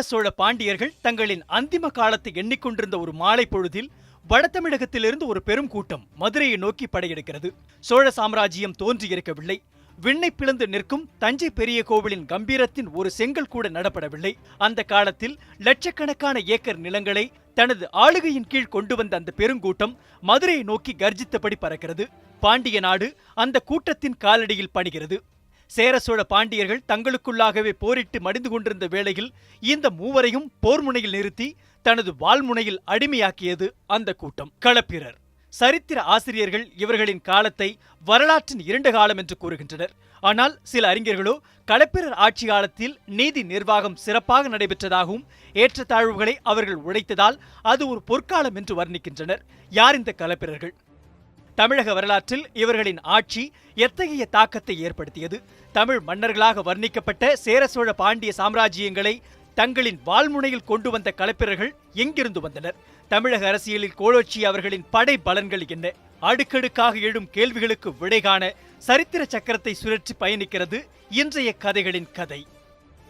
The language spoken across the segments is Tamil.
சோழ பாண்டியர்கள் தங்களின் அந்திம காலத்தை எண்ணிக்கொண்டிருந்த ஒரு மாலை பொழுதில் வடதமிழகத்திலிருந்து ஒரு பெரும் கூட்டம் மதுரையை நோக்கி படையெடுக்கிறது. சோழ சாம்ராஜ்யம் தோன்றியிருக்கவில்லை. விண்ணை பிளந்து நிற்கும் தஞ்சை பெரிய கோவிலின் கம்பீரத்தின் ஒரு செங்கல் கூட நடப்படவில்லை. அந்த காலத்தில் லட்சக்கணக்கான ஏக்கர் நிலங்களை தனது ஆளுகையின் கீழ் கொண்டு வந்த அந்த பெருங்கூட்டம் மதுரையை நோக்கி கர்ஜித்தபடி பறக்கிறது. பாண்டிய நாடு அந்த கூட்டத்தின் காலடியில் பணிகிறது. சேர சோழ பாண்டியர்கள் தங்களுக்குள்ளாகவே போரிட்டு மடிந்து கொண்டிருந்த வேளையில் இந்த மூவரையும் போர் முனையில் நிறுத்தி தனது வாள்முனையில் அடிமையாக்கியது அந்த கூட்டம். களப்பிரர். சரித்திர ஆசிரியர்கள் இவர்களின் காலத்தை வரலாற்றின் இருண்ட காலம் என்று கூறுகின்றனர். ஆனால் சில அறிஞர்களோ களப்பிரர் ஆட்சி காலத்தில் நீதி நிர்வாகம் சிறப்பாக நடைபெற்றதாகவும் ஏற்றத்தாழ்வுகளை அவர்கள் உடைத்ததால் அது ஒரு பொற்காலம் என்று வர்ணிக்கின்றனர். யார் இந்த களப்பிரர்கள்? தமிழக வரலாற்றில் இவர்களின் ஆட்சி எத்தகைய தாக்கத்தை ஏற்படுத்தியது? தமிழ் மன்னர்களாக வர்ணிக்கப்பட்ட சேர சோழ பாண்டிய சாம்ராஜ்யங்களை தங்களின் வாள்முனையில் கொண்டு வந்த களப்பிரர்கள் எங்கிருந்து வந்தனர்? தமிழக அரசியலில் கோலோச்சி அவர்களின் படை பலன்கள் என்ன? அடுக்கடுக்காக எழும் கேள்விகளுக்கு விடை காண சரித்திர சக்கரத்தை சுழற்றி பயணிக்கிறது இன்றைய கதைகளின் கதை.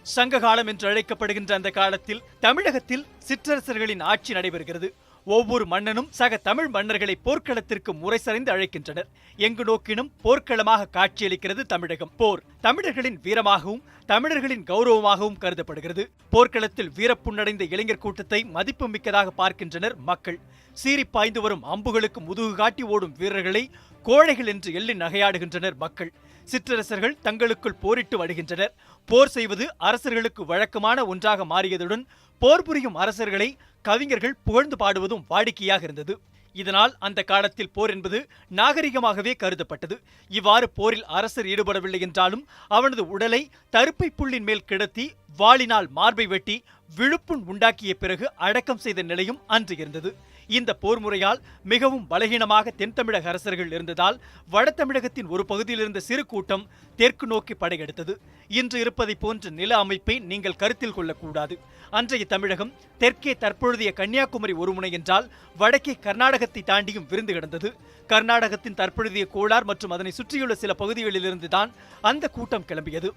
சங்ககாலம் என்று அழைக்கப்படுகின்ற அந்த காலத்தில் தமிழகத்தில் சிற்றரசர்களின் ஆட்சி நடைபெறுகிறது. ஒவ்வொரு மன்னனும் சக தமிழ் மன்னர்களை போர்க்களத்திற்கு முறைசறிந்து அழைக்கின்றனர். எங்கு நோக்கினும் போர்க்களமாக காட்சியளிக்கிறது தமிழகம். போர் தமிழர்களின் வீரமாகவும் தமிழர்களின் கௌரவமாகவும் கருதப்படுகிறது. போர்க்களத்தில் வீரப்புண்ணடைந்த இளைஞர் கூட்டத்தை மதிப்பு மிக்கதாக பார்க்கின்றனர் மக்கள். சீறி பாய்ந்து வரும் அம்புகளுக்கு முதுகு காட்டி ஓடும் வீரர்களை கோழைகள் என்று எள்ளி நகையாடுகின்றனர் மக்கள். சிற்றரசர்கள் தங்களுக்குள் போரிட்டு வருகின்றனர். போர் செய்வது அரசர்களுக்கு வழக்கமான ஒன்றாக மாறியதுடன் போர் புரியும் அரசர்களை கவிஞர்கள் புகழ்ந்து பாடுவதும் வாடிக்கையாக இருந்தது. இதனால் அந்த காலத்தில் போர் என்பது நாகரிகமாகவே கருதப்பட்டது. இவ்வாறு போரில் அரசர் ஈடுபடவில்லை என்றாலும் அவனது உடலை தருப்பை புள்ளின் மேல் கிடத்தி வாளினால் மார்பை வெட்டி விழுப்புண் உண்டாக்கிய பிறகு அடக்கம் செய்த நிலையும் அன்று இருந்தது. இந்த போர் முறையால் மிகவும் பலகீனமாக தென்தமிழக அரசர்கள் இருந்ததால் வடதமிழகத்தின் ஒரு பகுதியில் இருந்த சிறு கூட்டம் தெற்கு நோக்கி படையெடுத்தது. இன்று இருப்பதை போன்ற நில அமைப்பை நீங்கள் கருத்தில் கொள்ளக்கூடாது. அன்றைய தமிழகம் தெற்கே தற்பொழுதைய கன்னியாகுமரி ஒரு முனை என்றால் வடக்கே கர்நாடகத்தை தாண்டியும் விரிந்து கிடந்தது. கர்நாடகத்தின் தற்பொழுதைய கோலார் மற்றும் அதனை சுற்றியுள்ள சில பகுதிகளிலிருந்துதான் அந்த கூட்டம் கிளம்பியது.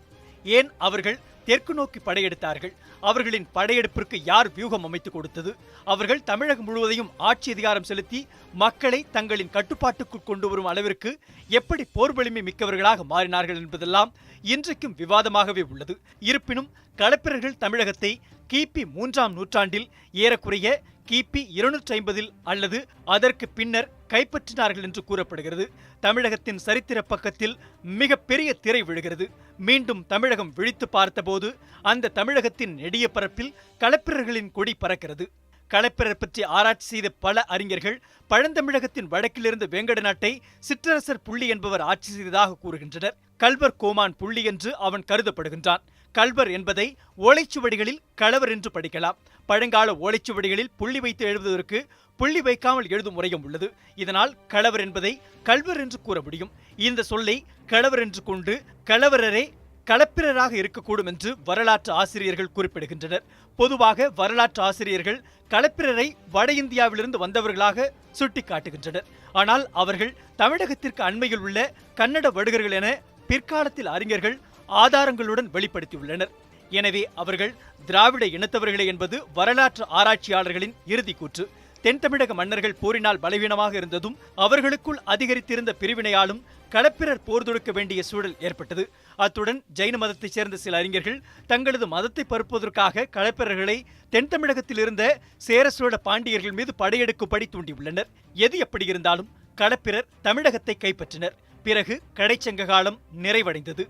ஏன் அவர்கள் தெற்கு நோக்கி படையெடுத்தார்கள்? அவர்களின் படையெடுப்பிற்கு யார் வியூகம் அமைத்து கொடுத்தது? அவர்கள் தமிழகம் முழுவதையும் ஆட்சி அதிகாரம் செலுத்தி மக்களை தங்களின் கட்டுப்பாட்டுக்குள் கொண்டு வரும் அளவிற்கு எப்படி போர் வலிமை மிக்கவர்களாக மாறினார்கள் என்பதெல்லாம் இன்றைக்கும் விவாதமாகவே உள்ளது. இருப்பினும் களப்பிரர்கள் தமிழகத்தை கிபி 3ஆம் நூற்றாண்டில் ஏறக்குறைய கிபி 250 அல்லது அதற்கு பின்னர் கைப்பற்றினார்கள் என்று கூறப்படுகிறது. தமிழகத்தின் சரித்திர பக்கத்தில் மிக பெரிய திரை விழுகிறது. மீண்டும் தமிழகம் விழித்து பார்த்தபோது அந்த தமிழகத்தின் நெடிய பரப்பில் களப்பிரர்களின் கொடி பறக்கிறது. களப்பிரர் பற்றி ஆராய்ச்சி செய்த பல அறிஞர்கள் பழந்தமிழகத்தின் வடக்கிலிருந்து வேங்கட நாட்டை சிற்றரசர் புள்ளி என்பவர் ஆட்சி செய்ததாக கூறுகின்றனர். கல்வர் கோமான் புள்ளி என்று அவன் கருதப்படுகின்றான். கல்வர் என்பதை ஓலைச்சுவடிகளில் களவர் என்று படிக்கலாம். பழங்கால ஓலைச்சுவடிகளில் புள்ளி வைத்து எழுதுவதற்கு புள்ளி வைக்காமல் எழுதும் முறையும் உள்ளது. இதனால் களவர் என்பதை கல்வர் என்று கூற முடியும். இந்த சொல்லை களவர் என்று கொண்டு களவரரே களப்பிரராக இருக்கக்கூடும் என்று வரலாற்று ஆசிரியர்கள் குறிப்பிடுகின்றனர். பொதுவாக வரலாற்று ஆசிரியர்கள் களப்பிரரை வட இந்தியாவிலிருந்து வந்தவர்களாக சுட்டிக்காட்டுகின்றனர். ஆனால் அவர்கள் தமிழகத்திற்கு அண்மையில் உள்ள கன்னட வடுகர்கள் என பிற்காலத்தில் அறிஞர்கள் ஆதாரங்களுடன் வெளிப்படுத்தியுள்ளனர். எனவே அவர்கள் திராவிட இனத்தவர்களே என்பது வரலாற்று ஆராய்ச்சியாளர்களின் இறுதி கூற்று. தென் தமிழக மன்னர்கள் போரினால் பலவீனமாக இருந்ததும் அவர்களுக்குள் அதிகரித்திருந்த பிரிவினையாலும் களப்பிரர் போர் தொடுக்க வேண்டிய சூழல் ஏற்பட்டது. அத்துடன் ஜைன மதத்தைச் சேர்ந்த சில அறிஞர்கள் தங்களது மதத்தை பரப்புவதற்காக களப்பிரர்களை தென் தமிழகத்தில் இருந்த சேர சோழ பாண்டியர்கள் மீது படையெடுக்கும்படி தூண்டியுள்ளனர். எது எப்படி இருந்தாலும் களப்பிரர் தமிழகத்தை கைப்பற்றினர். பிறகு கடைச்சங்க காலம் நிறைவடைந்தது.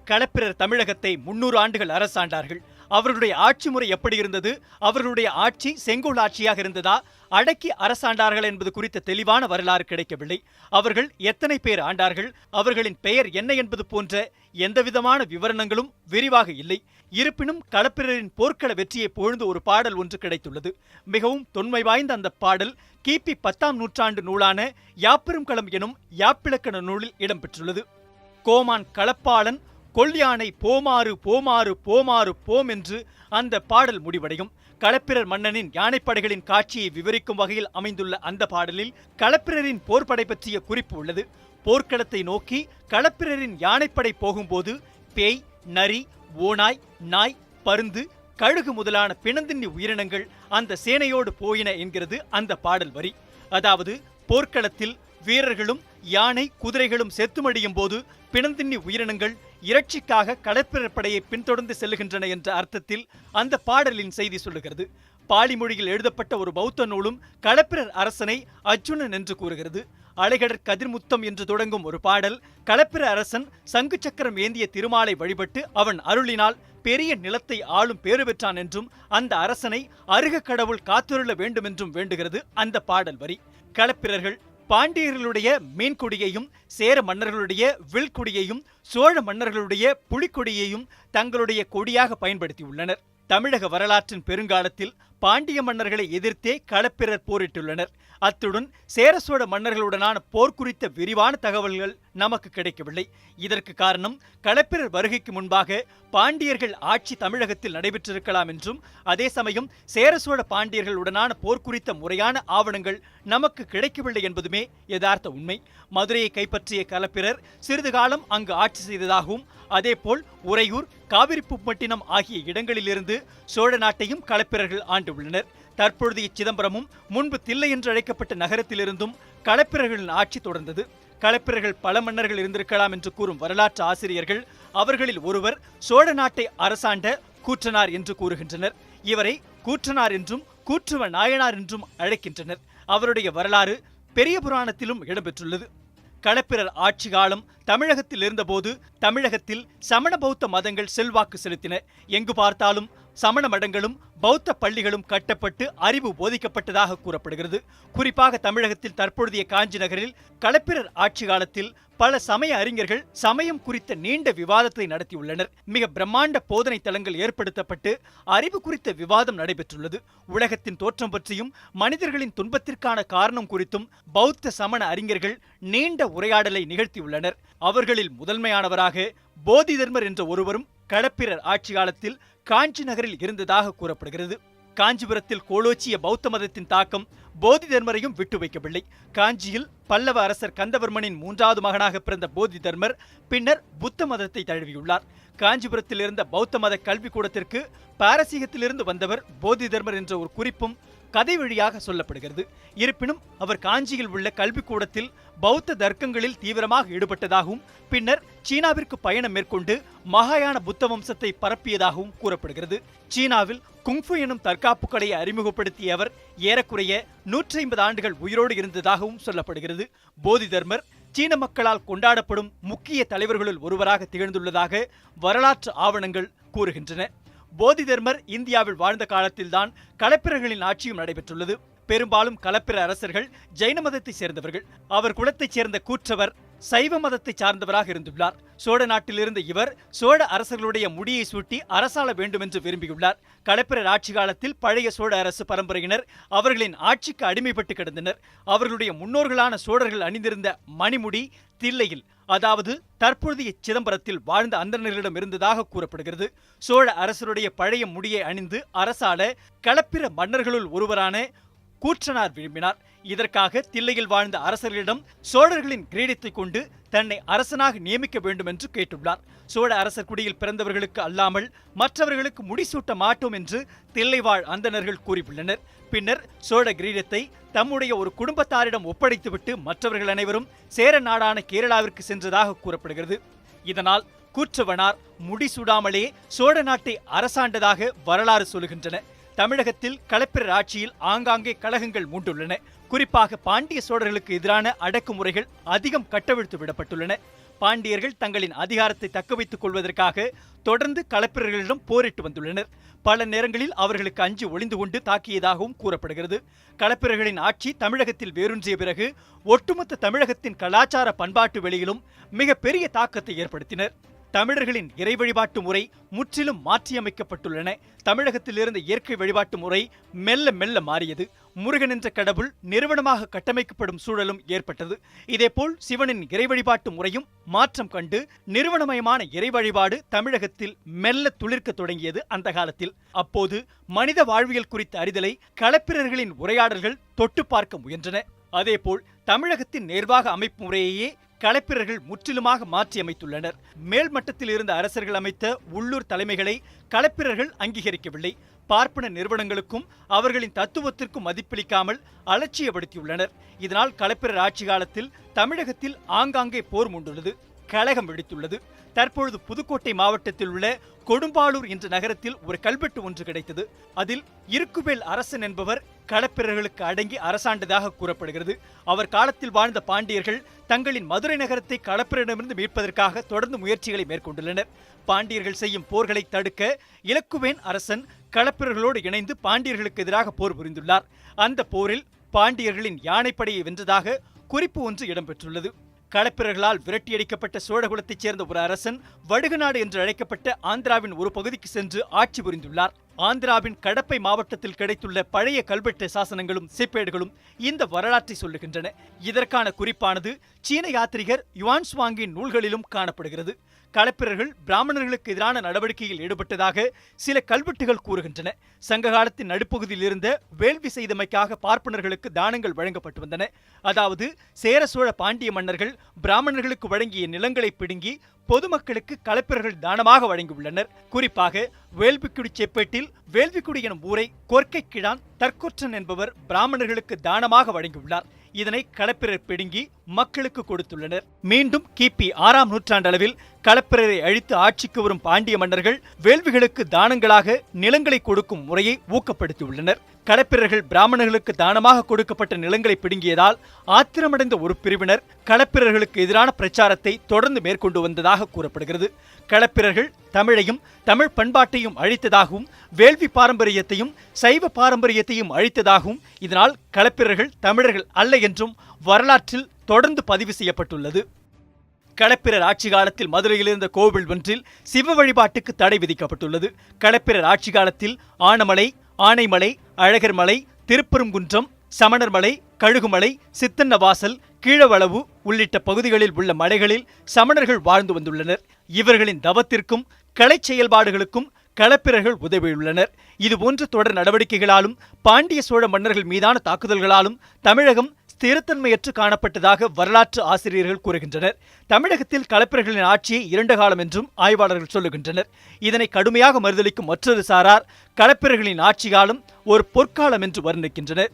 களப்பிரர் தமிழகத்தை 300 ஆண்டுகள் அரசாண்டார்கள். அவர்களுடைய ஆட்சி முறை எப்படி இருந்தது? அவர்களுடைய ஆட்சி செங்கோல் ஆட்சியாக இருந்ததா, அடக்கி அரசாண்டார்கள் என்பது குறித்த தெளிவான வரலாறு கிடைக்கவில்லை. அவர்கள் எத்தனை பேர் ஆண்டார்கள், அவர்களின் பெயர் என்ன என்பது போன்ற எந்தவிதமான விவரணங்களும் விரிவாக இல்லை. இருப்பினும் களப்பிரரின் போர்க்கள வெற்றியை புகழ்ந்து ஒரு பாடல் ஒன்று கிடைத்துள்ளது. மிகவும் தொன்மை வாய்ந்த அந்த பாடல் கிபி 10ஆம் நூற்றாண்டு நூலான யாப்பெரும் களம் எனும் யாப்பிலக்கண நூலில் இடம்பெற்றுள்ளது. கோமான் களப்பாளன் கொல்யானை போமாறு போமாறு போமாறு போம் என்று அந்த பாடல் முடிவடையும். களப்பிரர் மன்னனின் யானைப்படைகளின் காட்சியை விவரிக்கும் வகையில் அமைந்துள்ள அந்த பாடலில் களப்பிரரின் போர்படை பற்றிய குறிப்பு உள்ளது. போர்க்களத்தை நோக்கி களப்பிரரின் யானைப்படை போகும்போது பேய், நரி, ஓநாய், நாய், பருந்து, கழுகு முதலான பிணந்தின்னி உயிரினங்கள் அந்த சேனையோடு போயின என்கிறது அந்த பாடல் வரி. அதாவது போர்க்களத்தில் வீரர்களும் யானை குதிரைகளும் செத்துமடியும் போது பிணந்தின்னி உயிரினங்கள் இறைச்சிக்காக களப்பிரர் படையை பின்தொடர்ந்து செல்லுகின்றன என்ற அர்த்தத்தில் அந்த பாடலின் செய்தி சொல்லுகிறது. பாலி மொழியில் எழுதப்பட்ட ஒரு பௌத்த நூலும் களப்பிரர் அரசனை அர்ஜுனன் என்று கூறுகிறது. அலைகடற் கதிர்முத்தம் என்று தொடங்கும் ஒரு பாடல் களப்பிர அரசன் சங்கு சக்கரம் ஏந்திய திருமாலை வழிபட்டு அவன் அருளினால் பெரிய நிலத்தை ஆளும் பேறு பெற்றான் என்றும் அந்த அரசனை அருக கடவுள் காத்துருள வேண்டும் என்றும் வேண்டுகிறது அந்த பாடல் வரி. களப்பிரர்கள் பாண்டியர்களுடைய மீன்கொடியையும் சேர மன்னர்களுடைய வில்கொடியையும் சோழ மன்னர்களுடைய புலிக்கொடியையும் தங்களுடைய கொடியாக பயன்படுத்தியுள்ளனர். தமிழக வரலாற்றின் பெருங்காலத்தில் பாண்டிய மன்னர்களை எதிர்த்தே களப்பிரர் போரிட்டுள்ளனர். அத்துடன் சேர சோழ மன்னர்களுடனான போர் குறித்த விரிவான தகவல்கள் நமக்கு கிடைக்கவில்லை. இதற்கு காரணம் களப்பிரர் வருகைக்கு முன்பாக பாண்டியர்கள் ஆட்சி தமிழகத்தில் நடைபெற்றிருக்கலாம் என்றும் அதே சமயம் சேர சோழ பாண்டியர்களுடனான போர் குறித்த முறையான ஆவணங்கள் நமக்கு கிடைக்கவில்லை என்பதுமே யதார்த்த உண்மை. மதுரையை கைப்பற்றிய களப்பிரர் சிறிது காலம் அங்கு ஆட்சி செய்ததாகவும் அதேபோல் உறையூர் காவிரிப்பூம்பட்டினம் ஆகிய இடங்களிலிருந்து சோழ நாட்டையும் களப்பிரர்கள் ஆண்டு உள்ளனர். தற்பொழுதைய சிதம்பரமும் முன்பு தில்லை என்று அழைக்கப்பட்ட நகரத்திலிருந்தும் களப்பிரர்களின் ஆட்சி தொடர்ந்தது. களப்பிரர்கள் பல மன்னர்கள் இருந்திருக்கலாம் என்று கூறும் வரலாற்று ஆசிரியர்கள் அவர்களில் ஒருவர் சோழ நாட்டை அரசாண்ட கூற்றனார் என்று கூறுகின்றனர். இவரை கூற்றனார் என்றும் கூற்றுவ நாயனார் என்றும் அழைக்கின்றனர். அவருடைய வரலாறு பெரிய புராணத்திலும் இடம்பெற்றுள்ளது. களப்பிரர் ஆட்சி காலம் தமிழகத்தில் இருந்தபோது தமிழகத்தில் சமண பௌத்த மதங்கள் செல்வாக்கு செலுத்தின. எங்கு பார்த்தாலும் சமண மடங்களும் பௌத்த பள்ளிகளும் கட்டப்பட்டு அறிவு போதிக்கப்பட்டதாக கூறப்படுகிறது. குறிப்பாக தமிழகத்தில் தற்பொழுதைய காஞ்சி நகரில் களப்பிரர் ஆட்சி காலத்தில் பல சமய அறிஞர்கள் சமயம் குறித்த நீண்ட விவாதத்தை நடத்தியுள்ளனர். மிக பிரம்மாண்ட போதனை தளங்கள் ஏற்படுத்தப்பட்டு அறிவு குறித்த விவாதம் நடைபெற்றுள்ளது. உலகத்தின் தோற்றம் பற்றியும் மனிதர்களின் துன்பத்திற்கான காரணம் குறித்தும் பௌத்த சமண அறிஞர்கள் நீண்ட உரையாடலை நிகழ்த்தியுள்ளனர். அவர்களில் முதன்மையானவராக போதி தர்மர் என்ற ஒருவரும் களப்பிரர் ஆட்சி காலத்தில் காஞ்சி நகரில் இருந்ததாக கூறப்படுகிறது. காஞ்சிபுரத்தில் கோலோச்சிய பௌத்த மதத்தின் தாக்கம் போதி தர்மரையும் விட்டு வைக்கவில்லை. காஞ்சியில் பல்லவ அரசர் கந்தவர்மனின் 3வது மகனாக பிறந்த போதி தர்மர் பின்னர் புத்த மதத்தை தழுவியுள்ளார். காஞ்சிபுரத்தில் இருந்த பௌத்த மத கல்விக்கூடத்திற்கு பாரசீகத்திலிருந்து வந்தவர் போதி தர்மர் என்ற ஒரு குறிப்பும் கதை வழியாக சொல்லப்படுகிறது. இருப்பினும் அவர் காஞ்சியில் உள்ள கல்விக்கூடத்தில் பௌத்த தர்க்கங்களில் தீவிரமாக ஈடுபட்டதாகவும் பின்னர் சீனாவிற்கு பயணம் மேற்கொண்டு மகாயான புத்த வம்சத்தை பரப்பியதாகவும் கூறப்படுகிறது. சீனாவில் குங்ஃபு எனும் தற்காப்பு கலையை அறிமுகப்படுத்திய அவர் ஏறக்குறைய 150 ஆண்டுகள் உயிரோடு இருந்ததாகவும் சொல்லப்படுகிறது. போதி தர்மர் சீன மக்களால் கொண்டாடப்படும் முக்கிய தலைவர்களுள் ஒருவராக திகழ்ந்துள்ளதாக வரலாற்று ஆவணங்கள் கூறுகின்றன. போதி தர்மர் இந்தியாவில் வாழ்ந்த காலத்தில்தான் களப்பிரர்களின் ஆட்சியும் நடைபெற்றுள்ளது. பெரும்பாலும் களப்பிர அரசர்கள் ஜைன மதத்தை சேர்ந்தவர்கள். அவர் குலத்தைச் சேர்ந்த கூற்றவர் சைவ மதத்தை சார்ந்தவராக இருந்துள்ளார். சோழ நாட்டிலிருந்து இவர் சோழ அரசர்களுடைய முடியை சூட்டி அரசாள வேண்டும் என்று விரும்பியுள்ளார். களப்பிரர் ஆட்சி காலத்தில் பழைய சோழ அரசு பரம்பரையினர் அவர்களின் ஆட்சிக்கு அடிமைப்பட்டு கிடந்தனர். அவர்களுடைய முன்னோர்களான சோழர்கள் அணிந்திருந்த மணிமுடி தில்லையில், அதாவது தற்பொழுதைய சிதம்பரத்தில் வாழ்ந்த அந்தணர்களிடம் இருந்ததாக கூறப்படுகிறது. சோழ அரசருடைய பழைய முடியை அணிந்து அரசாள களப்பிர மன்னர்களுள் ஒருவரான கூற்றனார் விரும்பினார். இதற்காக தில்லையில் வாழ்ந்த அரசர்களிடம் சோழர்களின் கிரீடத்தை கொண்டு தன்னை அரசனாக நியமிக்க வேண்டும் என்று கேட்டுள்ளார். சோழ அரசர் குடியில் பிறந்தவர்களுக்கு அல்லாமல் மற்றவர்களுக்கு முடிசூட்ட மாட்டோம் என்று தில்லை வாழ் அந்தணர்கள் கூறியுள்ளனர். பின்னர் சோழ கிரீடத்தை தம்முடைய ஒரு குடும்பத்தாரிடம் ஒப்படைத்துவிட்டு மற்றவர்கள் அனைவரும் சேர நாடான கேரளாவிற்கு சென்றதாக கூறப்படுகிறது. இதனால் கூற்றவனார் முடிசூடாமலே சோழ நாட்டை அரசாண்டதாக வரலாறு சொல்லுகின்றன. தமிழகத்தில் களப்பிரர் ஆட்சியில் ஆங்காங்கே கலகங்கள் மூண்டுள்ளன. குறிப்பாக பாண்டிய சோழர்களுக்கு எதிரான அடக்குமுறைகள் அதிகம் கட்டவிழ்த்து விடப்பட்டுள்ளன. பாண்டியர்கள் தங்களின் அதிகாரத்தை தக்கவைத்துக் கொள்வதற்காக தொடர்ந்து களப்பிரர்களிடம் போரிட்டு வந்துள்ளனர். பல நேரங்களில் அவர்களுக்கு அஞ்சி ஒளிந்து கொண்டு தாக்கியதாகவும் கூறப்படுகிறது. களப்பிரர்களின் ஆட்சி தமிழகத்தில் வேரூன்றிய பிறகு ஒட்டுமொத்த தமிழகத்தின் கலாச்சார பண்பாட்டு வெளியிலும் மிக பெரிய தாக்கத்தை ஏற்படுத்தினர். தமிழர்களின் இறை வழிபாட்டு முறை முற்றிலும் மாற்றியமைக்கப்பட்டுள்ளன. தமிழகத்தில் இருந்த இயற்கை வழிபாட்டு முறை மெல்ல மெல்ல மாறியது. முருகன் என்ற கடவுள் நிறுவனமாக கட்டமைக்கப்படும் சூழலும் ஏற்பட்டது. இதேபோல் சிவனின் இறை வழிபாட்டு முறையும் மாற்றம் கண்டு நிறுவனமயமான இறை வழிபாடு தமிழகத்தில் மெல்ல துளிர்க்க தொடங்கியது. அந்த காலத்தில் அப்போது மனித வாழ்வியல் குறித்த அறிதலை களப்பிரர்களின் உரையாடல்கள் தொட்டு பார்க்க முயன்றன. அதேபோல் தமிழகத்தின் நிர்வாக அமைப்பு முறையையே களப்பிரர்கள் முற்றிலுமாக மாற்றியமைத்துள்ளனர். மேல்மட்டத்தில் இருந்த அரசர்கள் அமைத்த உள்ளூர் தலைமைகளை களப்பிரர்கள் அங்கீகரிக்கவில்லை. பார்ப்பன நிறுவனங்களுக்கும் அவர்களின் தத்துவத்திற்கும் மதிப்பளிக்காமல் அலட்சியப்படுத்தியுள்ளனர். இதனால் களப்பிரர் ஆட்சி காலத்தில் தமிழகத்தில் ஆங்காங்கே போர் மூண்டுள்ளது, கலகம் வெடித்துள்ளது. தற்பொழுது புதுக்கோட்டை மாவட்டத்தில் உள்ள கொடும்பாளூர் என்ற நகரத்தில் ஒரு கல்வெட்டு ஒன்று கிடைத்தது. அதில் இருக்குவேல் அரசன் என்பவர் களப்பிரர்களுக்கு அடங்கி அரசாண்டதாக கூறப்படுகிறது. அவர் காலத்தில் வாழ்ந்த பாண்டியர்கள் தங்களின் மதுரை நகரத்தை களப்பிரரிடமிருந்து மீட்பதற்காக தொடர்ந்து முயற்சிகளை மேற்கொண்டுள்ளனர். பாண்டியர்கள் செய்யும் போர்களை தடுக்க இலக்குவேன் அரசன் களப்பிரர்களோடு இணைந்து பாண்டியர்களுக்கு எதிராக போர் புரிந்துள்ளார். அந்த போரில் பாண்டியர்களின் யானைப்படையை வென்றதாக குறிப்பு ஒன்று இடம்பெற்றுள்ளது. களப்பிரர்களால் விரட்டியடிக்கப்பட்ட சோழகுலத்தைச் சேர்ந்த ஒரு அரசன் வடுகநாடு என்று அழைக்கப்பட்ட ஆந்திராவின் ஒரு பகுதிக்கு சென்று ஆட்சி புரிந்துள்ளார். ஆந்திராவின் கடப்பை மாவட்டத்தில் கிடைத்துள்ள பழைய கல்வெட்டு சாசனங்களும் செப்பேடுகளும் இந்த வரலாற்றை சொல்லுகின்றன. இதற்கான குறிப்பானது சீன யாத்ரிகர் யுவான்சுவாங்கின் நூல்களிலும் காணப்படுகிறது. களப்பிரர்கள் பிராமணர்களுக்கு எதிரான நடவடிக்கையில் ஈடுபட்டதாக சில கல்வெட்டுகள் கூறுகின்றன. சங்க காலத்தின் நடுப்பகுதியில் இருந்த வேள்வி செய்தமைக்காக பார்ப்பனர்களுக்கு தானங்கள் வழங்கப்பட்டு வந்தன. அதாவது சேர சோழ பாண்டிய மன்னர்கள் பிராமணர்களுக்கு வழங்கிய நிலங்களை பிடுங்கி பொதுமக்களுக்கு களப்பிரர்கள் தானமாக வழங்கியுள்ளனர். குறிப்பாக வேள்விக்குடி செப்பேட்டில் வேள்விக்குடி எனும் ஊரை கொற்கை கிழான் தற்கொற்றன் என்பவர் பிராமணர்களுக்கு தானமாக வழங்கியுள்ளார். இதனை களப்பிரர் பிடுங்கி மக்களுக்கு கொடுத்துள்ளனர். மீண்டும் கிபி 6ஆம் நூற்றாண்டளவில் களப்பிரரை அழித்து ஆட்சிக்கு வரும் பாண்டிய மன்னர்கள் வேள்விகளுக்கு தானங்களாக நிலங்களை கொடுக்கும் முறையை ஊக்கப்படுத்தியுள்ளனர். களப்பிரர்கள் பிராமணர்களுக்கு தானமாக கொடுக்கப்பட்ட நிலங்களை பிடுங்கியதால் ஆத்திரமடைந்த ஒரு பிரிவினர் களப்பிரர்களுக்கு எதிரான பிரச்சாரத்தை தொடர்ந்து மேற்கொண்டு வந்ததாக கூறப்படுகிறது. களப்பிரர்கள் தமிழையும் தமிழ் பண்பாட்டையும் அழித்ததாகவும் வேள்வி பாரம்பரியத்தையும் சைவ பாரம்பரியத்தையும் அழித்ததாகவும் இதனால் களப்பிரர்கள் தமிழர்கள் அல்ல என்றும் வரலாற்றில் தொடர்ந்து பதிவு செய்யப்பட்டுள்ளது. களப்பிரர் ஆட்சி காலத்தில் மதுரையில் இருந்த கோவில் ஒன்றில் சிவ வழிபாட்டுக்கு தடை விதிக்கப்பட்டுள்ளது. களப்பிரர் ஆட்சி காலத்தில் ஆனமலை, ஆனைமலை, அழகர்மலை, திருப்பெருங்குன்றம், சமணர்மலை, கழுகுமலை, சித்தன்னவாசல், கீழவளவு உள்ளிட்ட பகுதிகளில் உள்ள மலைகளில் சமணர்கள் வாழ்ந்து வந்துள்ளனர். இவர்களின் தவத்திற்கும் கலை செயல்பாடுகளுக்கும் களப்பிரர்கள் உதவியுள்ளனர். இதுபோன்ற தொடர் நடவடிக்கைகளாலும் பாண்டிய சோழ மன்னர்கள் மீதான தாக்குதல்களாலும் தமிழகம் ஸ்திரத்தன்மையற்று காணப்பட்டதாக வரலாற்று ஆசிரியர்கள் கூறுகின்றனர். தமிழகத்தில் களப்பிரர்களின் ஆட்சியை 2 காலம் என்றும் ஆய்வாளர்கள் சொல்லுகின்றனர். இதனை கடுமையாக மறுதளிக்கும் மற்றொரு சாரார் களப்பிரர்களின் ஆட்சி காலம் ஒரு பொற்காலம் என்று வர்ணிக்கின்றனர்.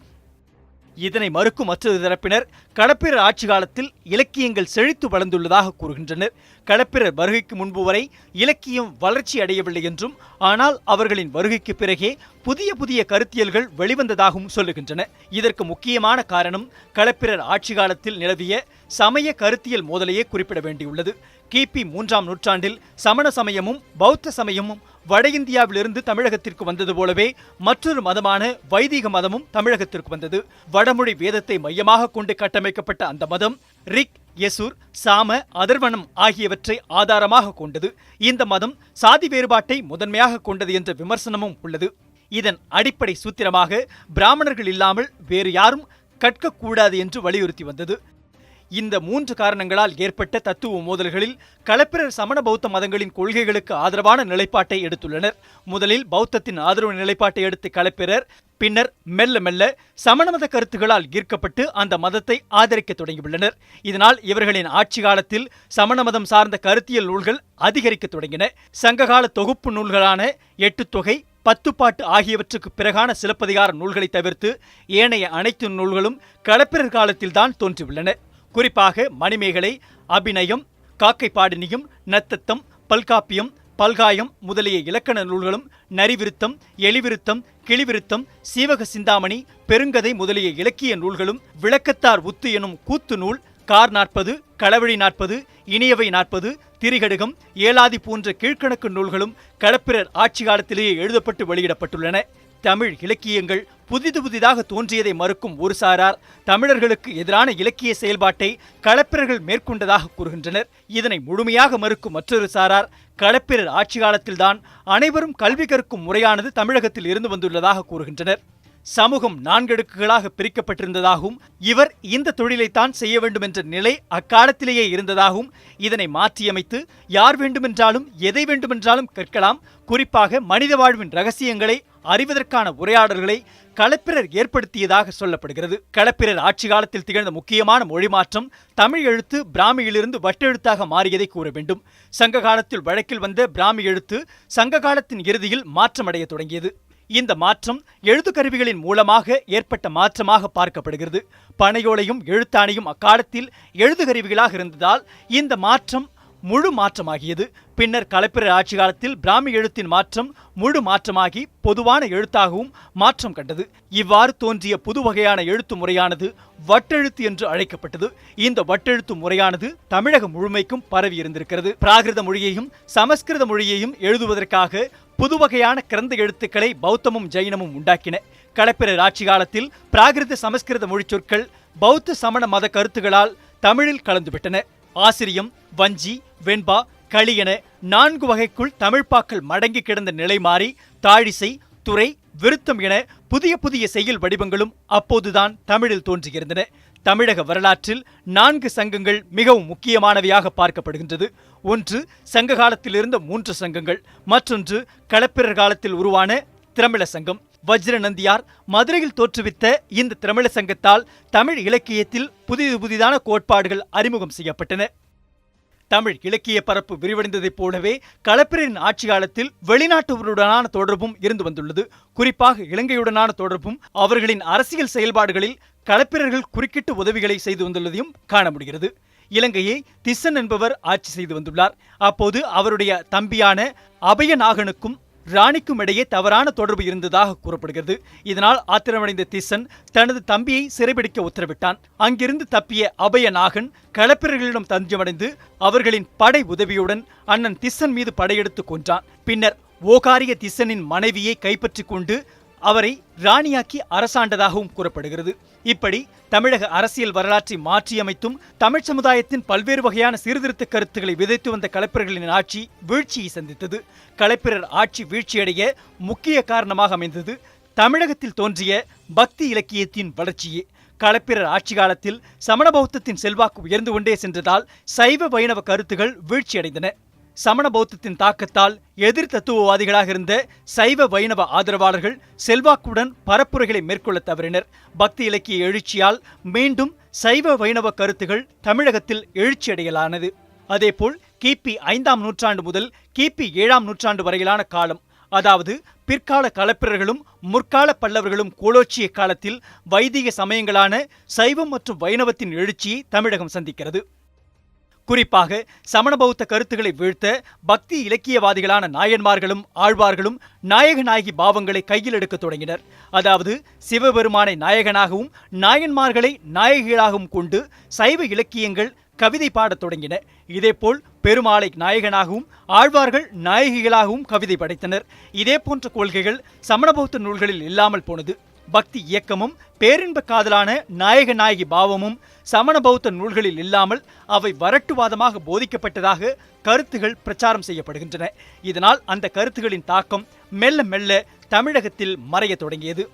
இதனை மறுக்கும் மற்றொரு தரப்பினர் களப்பிரர் ஆட்சி காலத்தில் இலக்கியங்கள் செழித்து வளர்ந்துள்ளதாக கூறுகின்றனர். களப்பிரர் வருகைக்கு முன்பு வரை இலக்கியம் வளர்ச்சி அடையவில்லை என்றும், ஆனால் அவர்களின் வருகைக்கு பிறகே புதிய புதிய கருத்தியல்கள் வெளிவந்ததாகவும் சொல்லுகின்றன. இதற்கு முக்கியமான காரணம் களப்பிரர் ஆட்சி காலத்தில் நிலவிய சமய கருத்தியல் மோதலையே குறிப்பிட வேண்டியுள்ளது. கிபி 3ஆம் நூற்றாண்டில் சமண சமயமும் பௌத்த சமயமும் வட இந்தியாவிலிருந்து தமிழகத்திற்கு வந்தது போலவே மற்றொரு மதமான வைதிக மதமும் தமிழகத்திற்கு வந்தது. வடமொழி வேதத்தை மையமாக கொண்டு கட்டமைக்கப்பட்ட அந்த மதம் ரிக், யசுர், சாம, அதர்வனம் ஆகியவற்றை ஆதாரமாக கொண்டது. இந்த மதம் சாதி வேறுபாட்டை முதன்மையாக கொண்டது என்ற விமர்சனமும் உள்ளது. இதன் அடிப்படை சூத்திரமாக பிராமணர்கள் இல்லாமல் வேறு யாரும் கற்கக்கூடாது என்று வலியுறுத்தி வந்தது. இந்த 3 காரணங்களால் ஏற்பட்ட தத்துவ மோதல்களில் களப்பிரர் சமண பௌத்த மதங்களின் கொள்கைகளுக்கு ஆதரவான நிலைப்பாட்டை எடுத்துள்ளனர். முதலில் பௌத்தத்தின் ஆதரவு நிலைப்பாட்டை எடுத்த களப்பிரர் பின்னர் மெல்ல மெல்ல சமண மத கருத்துகளால் ஈர்க்கப்பட்டு அந்த மதத்தை ஆதரிக்க தொடங்கியுள்ளனர். இதனால் இவர்களின் ஆட்சி காலத்தில் சமண மதம் சார்ந்த கருத்தியல் நூல்கள் அதிகரிக்க தொடங்கின. சங்ககால தொகுப்பு நூல்களான 8 தொகை, 10 பாட்டு ஆகியவற்றுக்கு பிறகான சிலப்பதிகார நூல்களை தவிர்த்து ஏனைய அனைத்து நூல்களும் களப்பிரர் காலத்தில்தான் தோன்றியுள்ளன. குறிப்பாக மணிமேகலை, அபிநயம், காக்கைப்பாடினியும், நத்தத்தம், பல்காப்பியம், பல்காயம் முதலிய இலக்கண நூல்களும், நரிவிருத்தம், எலிவிருத்தம், கிளிவிருத்தம், சீவக சிந்தாமணி, பெருங்கதை முதலிய இலக்கிய நூல்களும், விளக்கத்தார் உத்து எனும் கூத்து நூல், கார் 40, களவழி 40, இனியவை 40, திரிகடுகம், ஏலாதி போன்ற கீழ்கணக்கு நூல்களும் களப்பிரர் ஆட்சி காலத்திலேயே எழுதப்பட்டு வெளியிடப்பட்டுள்ளன. தமிழ் இலக்கியங்கள் புதிதாக தோன்றியதை மறுக்கும் ஒரு சாரார் தமிழர்களுக்கு எதிரான இலக்கிய செயல்பாட்டை களப்பிரர்கள் மேற்கொண்டதாக கூறுகின்றனர். இதனை முழுமையாக மறுக்கும் மற்றொரு சாரார் களப்பிரர் ஆட்சி காலத்தில்தான் அனைவரும் கல்வி கற்கும் முறையானது தமிழகத்தில் இருந்து வந்துள்ளதாக கூறுகின்றனர். சமூகம் 4 அடுக்குகளாக பிரிக்கப்பட்டிருந்ததாகவும் இவர் இந்த தொழிலைத்தான் செய்ய வேண்டும் என்ற நிலை அக்காலத்திலேயே இருந்ததாகவும் இதனை மாற்றியமைத்து யார் வேண்டுமென்றாலும் எதை வேண்டுமென்றாலும் கற்கலாம், குறிப்பாக மனித வாழ்வின் ரகசியங்களை அறிவதற்கான உரையாடல்களை களப்பிரர் ஏற்படுத்தியதாக சொல்லப்படுகிறது. களப்பிரர் ஆட்சி காலத்தில் திகழ்ந்த முக்கியமான மொழி மாற்றம் தமிழ் எழுத்து பிராமியிலிருந்து வட்டெழுத்தாக மாறியதை கூற வேண்டும். சங்க காலத்தில் வழக்கில் வந்த பிராமி எழுத்து சங்க காலத்தின் இறுதியில் மாற்றமடைய தொடங்கியது. இந்த மாற்றம் எழுதுகருவிகளின் மூலமாக ஏற்பட்ட மாற்றமாக பார்க்கப்படுகிறது. பனையோலையும் எழுத்தாணையும் அக்காலத்தில் எழுதுகருவிகளாக இருந்ததால் இந்த மாற்றம் முழு மாற்றமாகியது. பின்னர் களப்பிரர் ஆட்சி காலத்தில் பிராமி எழுத்தின் மாற்றம் முழு மாற்றமாகி பொதுவான எழுத்தாகவும் மாற்றம் கண்டது. இவ்வாறு தோன்றிய புது வகையான எழுத்து முறையானது வட்டெழுத்து என்று அழைக்கப்பட்டது. இந்த வட்டெழுத்து முறையானது தமிழகம் முழுமைக்கும் பரவி இருந்திருக்கிறது. பிராகிருத மொழியையும் சமஸ்கிருத மொழியையும் எழுதுவதற்காக புது வகையான கிரந்த எழுத்துக்களை பௌத்தமும் ஜைனமும் உண்டாக்கின. களப்பிரர் ஆட்சி காலத்தில் பிராகிருத சமஸ்கிருத மொழி சொற்கள் பௌத்த சமண மத கருத்துகளால் தமிழில் கலந்துவிட்டன. ஆசிரியம், வஞ்சி, வெண்பா, களி என 4 வகைக்குள் தமிழ்ப்பாக்கள் மடங்கி கிடந்த நிலை மாறி தாழிசை, துறை, விருத்தம் என புதிய புதிய செய்யுள் வடிவங்களும் அப்போதுதான் தமிழில் தோன்றியிருந்தன. தமிழக வரலாற்றில் 4 சங்கங்கள் மிகவும் முக்கியமானவையாக பார்க்கப்படுகின்றது. ஒன்று சங்க காலத்தில் இருந்த 3 சங்கங்கள், மற்றொன்று களப்பிரர் காலத்தில் உருவான திரமிழ சங்கம். வஜ்ர நந்தியார் மதுரையில் தோற்றுவித்த இந்த திரமிழ சங்கத்தால் தமிழ் இலக்கியத்தில் புதிதான கோட்பாடுகள் அறிமுகம் செய்யப்பட்டன. தமிழ் இலக்கிய பரப்பு விரிவடைந்ததைப் போலவே களப்பிரரின் ஆட்சி காலத்தில் வெளிநாட்டவருடனான தொடர்பும் இருந்து வந்துள்ளது. குறிப்பாக இலங்கையுடனான தொடர்பும் அவர்களின் அரசியல் செயல்பாடுகளில் களப்பிரர்கள் குறுக்கிட்டு உதவிகளை செய்து வந்துள்ளதையும் காண முடிகிறது. இலங்கையை திஸ்ஸன் என்பவர் ஆட்சி செய்து வந்துள்ளார். அப்போது அவருடைய தம்பியான அபயநாகனுக்கும் ராணிக்கும் இடையே தவறான தொடர்பு இருந்ததாக கூறப்படுகிறது. இதனால் ஆத்திரமடைந்த திஸ்ஸன் தனது தம்பியை சிறைபிடிக்க உத்தரவிட்டான். அங்கிருந்து தப்பிய அபயநாகன் களப்பிரர்களிடம் தஞ்சமடைந்து அவர்களின் படை உதவியுடன் அண்ணன் திஸ்ஸன் மீது படையெடுத்து கொன்றான். பின்னர் ஓகாரிய திஸ்ஸனின் மனைவியை கைப்பற்றிக் கொண்டு அவரை ராணியாக்கி அரசாண்டதாகவும் கூறப்படுகிறது. இப்படி தமிழக அரசியல் வரலாற்றை மாற்றியமைத்தும் தமிழ் சமுதாயத்தின் பல்வேறு வகையான சீர்திருத்த கருத்துக்களை விதைத்து வந்த களப்பிரர்களின் ஆட்சி வீழ்ச்சியை சந்தித்தது. களப்பிரர் ஆட்சி வீழ்ச்சியடைய முக்கிய காரணமாக அமைந்தது தமிழகத்தில் தோன்றிய பக்தி இலக்கியத்தின் வளர்ச்சியே. களப்பிரர் ஆட்சி காலத்தில் சமண பௌத்தத்தின் செல்வாக்கு உயர்ந்து கொண்டே சென்றதால் சைவ வைணவ கருத்துகள் வீழ்ச்சியடைந்தன. சமண பௌத்தத்தின் தாக்கத்தால் எதிர் தத்துவவாதிகளாக இருந்த சைவ வைணவ ஆதரவாளர்கள் செல்வாக்குடன் பரப்புரைகளை மேற்கொள்ள தவறினர். பக்தி இலக்கிய எழுச்சியால் மீண்டும் சைவ வைணவ கருத்துகள் தமிழகத்தில் எழுச்சியடையலானது. அதேபோல் கிபி 5ஆம் நூற்றாண்டு முதல் கிபி 7ஆம் நூற்றாண்டு வரையிலான காலம், அதாவது பிற்கால களப்பிரர்களும் முற்கால பல்லவர்களும் கோலோச்சிய காலத்தில் வைதிக சமயங்களான சைவம் மற்றும் வைணவத்தின் எழுச்சியை தமிழகம் சந்திக்கிறது. குறிப்பாக சமண பௌத்த கருத்துக்களை வீழ்த்த பக்தி இலக்கியவாதிகளான நாயன்மார்களும் ஆழ்வார்களும் நாயக நாயகி பாவங்களை கையில் எடுக்க தொடங்கினர். அதாவது சிவபெருமானை நாயகனாகவும் நாயன்மார்களை நாயகிகளாகவும் கொண்டு சைவ இலக்கியங்கள் கவிதை பாடத் தொடங்கின. இதேபோல் பெருமாளை நாயகனாகவும் ஆழ்வார்கள் நாயகிகளாகவும் கவிதை படைத்தனர். இதே போன்ற கொள்கைகள் சமண பௌத்த நூல்களில் இல்லாமல் போனது. பக்தி இயக்கமும் பேரின்ப காதலான நாயக நாயகி பாவமும் சமண பௌத்த நூல்களில் இல்லாமல் அவை வரட்டுவாதமாக போதிக்கப்பட்டதாக கருத்துகள் பிரச்சாரம் செய்யப்படுகின்றன. இதனால் அந்த கருத்துகளின் தாக்கம் மெல்ல மெல்ல தமிழகத்தில் மறைய தொடங்கியது.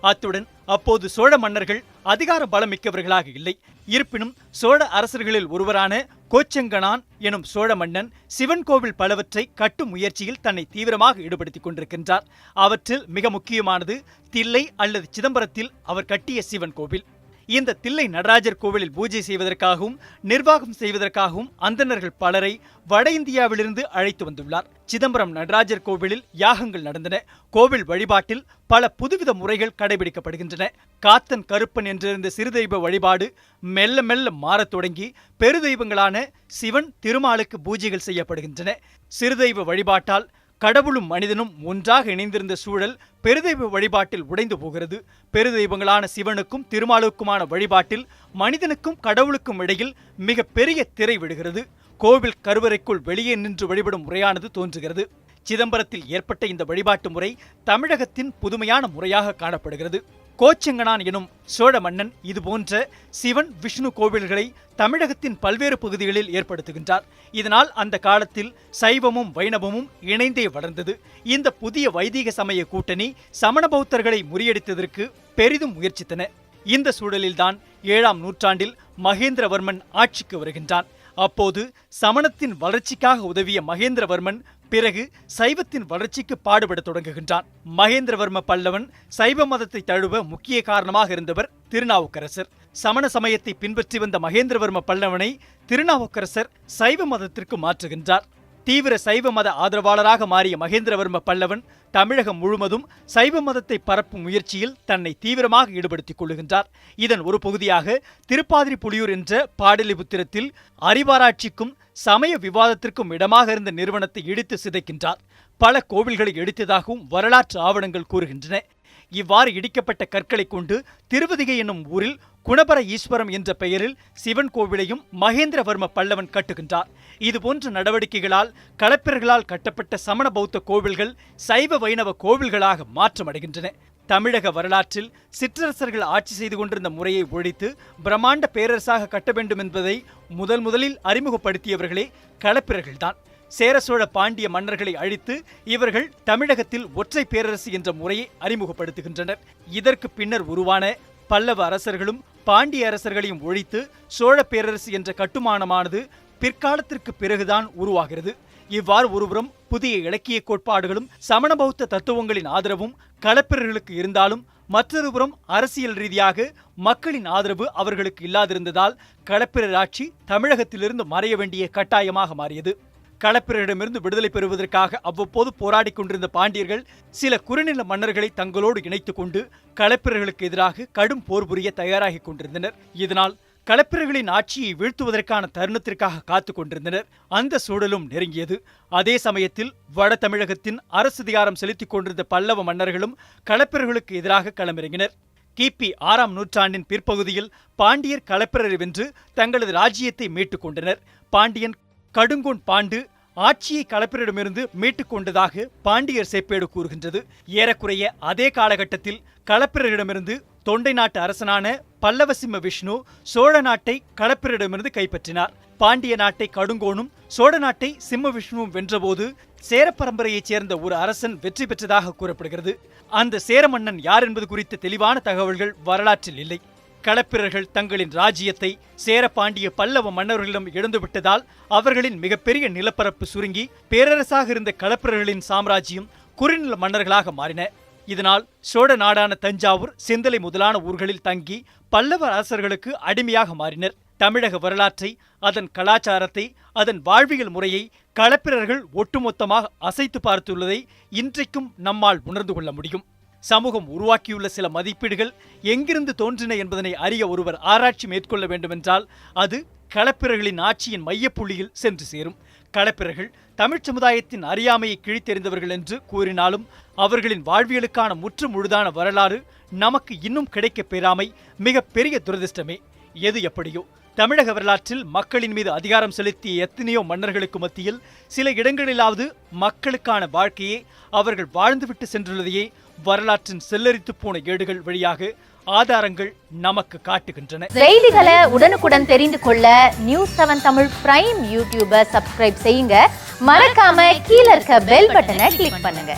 அத்துடன் அப்போது சோழ மன்னர்கள் அதிகார பலம் மிக்கவர்களாக இல்லை. இருப்பினும் சோழ அரசர்களில் ஒருவரான கோச்செங்கணான் எனும் சோழ மன்னன் சிவன் கோவில் பலவற்றை கட்டும் முயற்சியில் தன்னை தீவிரமாக ஈடுபடுத்திக் கொண்டிருக்கின்றார். அவற்றில் மிக முக்கியமானது தில்லை அல்லது சிதம்பரத்தில் அவர் கட்டிய சிவன் கோவில். இந்த தில்லை நடராஜர் கோவிலில் பூஜை செய்வதற்காகவும் நிர்வாகம் செய்வதற்காகவும் அந்தணர்கள் பலரை வட இந்தியாவிலிருந்து அழைத்து வந்துள்ளார். சிதம்பரம் நடராஜர் கோவிலில் யாகங்கள் நடந்தன. கோவில் வழிபாட்டில் பல புதுவித முறைகள் கடைபிடிக்கப்படுகின்றன. காத்தன் கருப்பன் என்றிருந்த சிறுதெய்வ வழிபாடு மெல்ல மெல்ல மாறத் தொடங்கி பெருதெய்வங்களான சிவன் திருமாலுக்கு பூஜைகள் செய்யப்படுகின்றன. சிறுதெய்வ வழிபாட்டால் கடவுளும் மனிதனும் ஒன்றாக இணைந்திருந்த சூழல் பெருதெய்வ வழிபாட்டில் உடைந்து போகிறது. பெருதெய்வங்களான சிவனுக்கும் திருமாலுக்குமான வழிபாட்டில் மனிதனுக்கும் கடவுளுக்கும் இடையில் மிக பெரிய திரை விடுகிறது. கோவில் கருவறைக்குள் வெளியே நின்று வழிபடும் முறையானது தோன்றுகிறது. சிதம்பரத்தில் ஏற்பட்ட இந்த வழிபாட்டு முறை தமிழகத்தின் புதுமையான முறையாக காணப்படுகிறது. கோச்செங்கணான் எனும் சோழ மன்னன் இதுபோன்ற சிவன் விஷ்ணு கோவில்களை தமிழகத்தின் பல்வேறு பகுதிகளில் ஏற்படுத்துகின்றார். இதனால் அந்த காலத்தில் சைவமும் வைணவமும் இணைந்தே வளர்ந்தது. இந்த புதிய வைதிக சமய கூட்டணி சமண பௌத்தர்களை முறியடித்ததற்கு பெரிதும் முயற்சித்தன. இந்த சூழலில்தான் 7ஆம் நூற்றாண்டில் மகேந்திரவர்மன் ஆட்சிக்கு வருகின்றான். அப்போது சமணத்தின் வளர்ச்சிக்காக உதவிய மகேந்திரவர்மன் பிறகு சைவத்தின் வளர்ச்சிக்கு பாடுபட தொடங்குகின்றான். மகேந்திரவர்ம பல்லவன் சைவ மதத்தை தழுவ முக்கிய காரணமாக இருந்தவர் திருநாவுக்கரசர். சமண சமயத்தை பின்பற்றி வந்த மகேந்திரவர்ம பல்லவனை திருநாவுக்கரசர் சைவ மதத்திற்கு மாற்றுகின்றார். தீவிர சைவ மத ஆதரவாளராக மாறிய மகேந்திரவர்ம பல்லவன் தமிழகம் முழுவதும் சைவ மதத்தை பரப்பும் முயற்சியில் தன்னை தீவிரமாக ஈடுபடுத்திக் கொள்ளுகின்றார். இதன் ஒரு பகுதியாக திருப்பாதிரி புலியூர் என்ற பாடலிபுத்திரத்தில் அறிவாராய்ச்சிக்கும் சமய விவாதத்திற்கும் இடமாக இருந்த நிறுவனத்தை இடித்து சிதைக்கின்றார். பல கோவில்களை இடித்ததாகவும் வரலாற்று ஆவணங்கள் கூறுகின்றன. இவ்வாறு இடிக்கப்பட்ட கற்களை கொண்டு திருவதிகை என்னும் ஊரில் குணபர ஈஸ்வரம் என்ற பெயரில் சிவன் கோவிலையும் மகேந்திரவர்ம பல்லவன் கட்டுகின்றார். இதுபோன்ற நடவடிக்கைகளால் களப்பிரர்களால் கட்டப்பட்ட சமண பௌத்த கோவில்கள் சைவ வைணவ கோவில்களாக மாற்றமடைகின்றன. தமிழக வரலாற்றில் சிற்றரசர்கள் ஆட்சி செய்து கொண்டிருந்த முறையை ஒழித்து பிரம்மாண்ட பேரரசாக கட்ட வேண்டும் என்பதை முதலில் அறிமுகப்படுத்தியவர்களே களப்பிரர்கள்தான். சேர சோழ பாண்டிய மன்னர்களை அழித்து இவர்கள் தமிழகத்தில் ஒற்றை பேரரசு என்ற முறையை அறிமுகப்படுத்துகின்றனர். இதற்கு பின்னர் உருவான பல்லவ அரசர்களும் பாண்டிய அரசர்களையும் ஒழித்து சோழ பேரரசு என்ற கட்டுமானமானது பிற்காலத்திற்கு பிறகுதான் உருவாகிறது. இவ்வாறு ஒருபுறம் புதிய இலக்கிய கோட்பாடுகளும் சமண பௌத்த தத்துவங்களின் ஆதரவும் களப்பிரர்களுக்கு இருந்தாலும் மற்றொருபுறம் அரசியல் ரீதியாக மக்களின் ஆதரவு அவர்களுக்கு இல்லாதிருந்ததால் களப்பிரர் ஆட்சி தமிழகத்திலிருந்து மறைய வேண்டிய கட்டாயமாக மாறியது. களப்பிரரிடமிருந்து விடுதலை பெறுவதற்காக அவ்வப்போது போராடி கொண்டிருந்த பாண்டியர்கள் சில குறுநில மன்னர்களை தங்களோடு இணைத்துக் கொண்டு களப்பிரர்களுக்கு எதிராக கடும் போர் புரிய தயாராகி கொண்டிருந்தனர். இதனால் களப்பிரர்களின் ஆட்சியை வீழ்த்துவதற்கான தருணத்திற்காக காத்துக் கொண்டிருந்தனர். அந்த சூழலும் நெருங்கியது. அதே சமயத்தில் வட தமிழகத்தின் அரசதிகாரம் செலுத்திக் கொண்டிருந்த பல்லவ மன்னர்களும் களப்பிரர்களுக்கு எதிராக களமிறங்கினர். கிபி 6ஆம் நூற்றாண்டின் பிற்பகுதியில் பாண்டியர் களப்பிரரை வென்று தங்களது ராஜ்யத்தை மீட்டுக் கொண்டனர். பாண்டியன் கடுங்கோன் பாண்டு ஆட்சியை களப்பிரரிடமிருந்து மீட்டுக் கொண்டதாக பாண்டியர் செப்பேடு கூறுகின்றது. ஏறக்குறைய அதே காலகட்டத்தில் களப்பிரரிடமிருந்து தொண்டை நாட்டு அரசனான பல்லவசிம்ம விஷ்ணு சோழ நாட்டை களப்பிரரிடமிருந்து கைப்பற்றினார். பாண்டிய நாட்டை கடுங்கோனும் சோழ நாட்டை சிம்ம விஷ்ணுவும் வென்றபோது சேர பரம்பரையைச் சேர்ந்த ஒரு அரசன் வெற்றி பெற்றதாக கூறப்படுகிறது. அந்த சேர மன்னன் யார் என்பது குறித்த தெளிவான தகவல்கள் வரலாற்றில் இல்லை. களப்பிரர்கள் தங்களின் ராஜ்யத்தை சேர பாண்டிய பல்லவ மன்னர்களிடம் இழந்துவிட்டதால் அவர்களின் மிகப்பெரிய நிலப்பரப்பு சுருங்கி பேரரசாக இருந்த களப்பிரர்களின் சாம்ராஜ்யம் குறுநில மன்னர்களாக மாறின. இதனால் சோழ நாடான தஞ்சாவூர், செந்தலை முதலான ஊர்களில் தங்கி பல்லவ அரசர்களுக்கு அடிமையாக மாறினர். தமிழக வரலாற்றை, அதன் கலாச்சாரத்தை, அதன் வாழ்வியல் முறையை களப்பிரர்கள் ஒட்டுமொத்தமாக அசைத்து பார்த்துள்ளதை இன்றைக்கும் நம்மால் உணர்ந்து கொள்ள முடியும். சமூகம் உருவாக்கியுள்ள சில மதிப்பீடுகள் எங்கிருந்து தோன்றின என்பதனை அறிய ஒருவர் ஆராய்ச்சி மேற்கொள்ள வேண்டுமென்றால் அது களப்பிரர்களின் ஆட்சியின் மையப்புள்ளியில் சென்று சேரும். களப்பிரர்கள் தமிழ்ச் சமுதாயத்தின் அறியாமையை கிழித்தெறிந்தவர்கள் என்று கூறினாலும் அவர்களின் வாழ்வியலுக்கான முற்று முழுதான வரலாறு நமக்கு இன்னும் கிடைக்கப் பெறாமை மிக பெரிய துரதிர்ஷ்டமே. எது எப்படியோ தமிழக வரலாற்றில் மக்களின் மீது அதிகாரம் செலுத்திய எத்தனையோ மன்னர்களுக்கு மத்தியில் சில இடங்களிலாவது மக்களுக்கான வாழ்க்கையை அவர்கள் வாழ்ந்துவிட்டு சென்றுள்ளதையே வரலாற்றின் செல்லரித்து போன ஏடுகள் வழியாக ஆதாரங்கள் நமக்கு காட்டுகின்றன. செய்திகளை உடனுக்குடன் தெரிந்து கொள்ள News7 தமிழ் பிரைம் யூடியூபை சப்ஸ்கிரைப் செய்யுங்க. மறக்காம கீழ இருக்க பெல் பட்டனை கிளிக் பண்ணுங்க.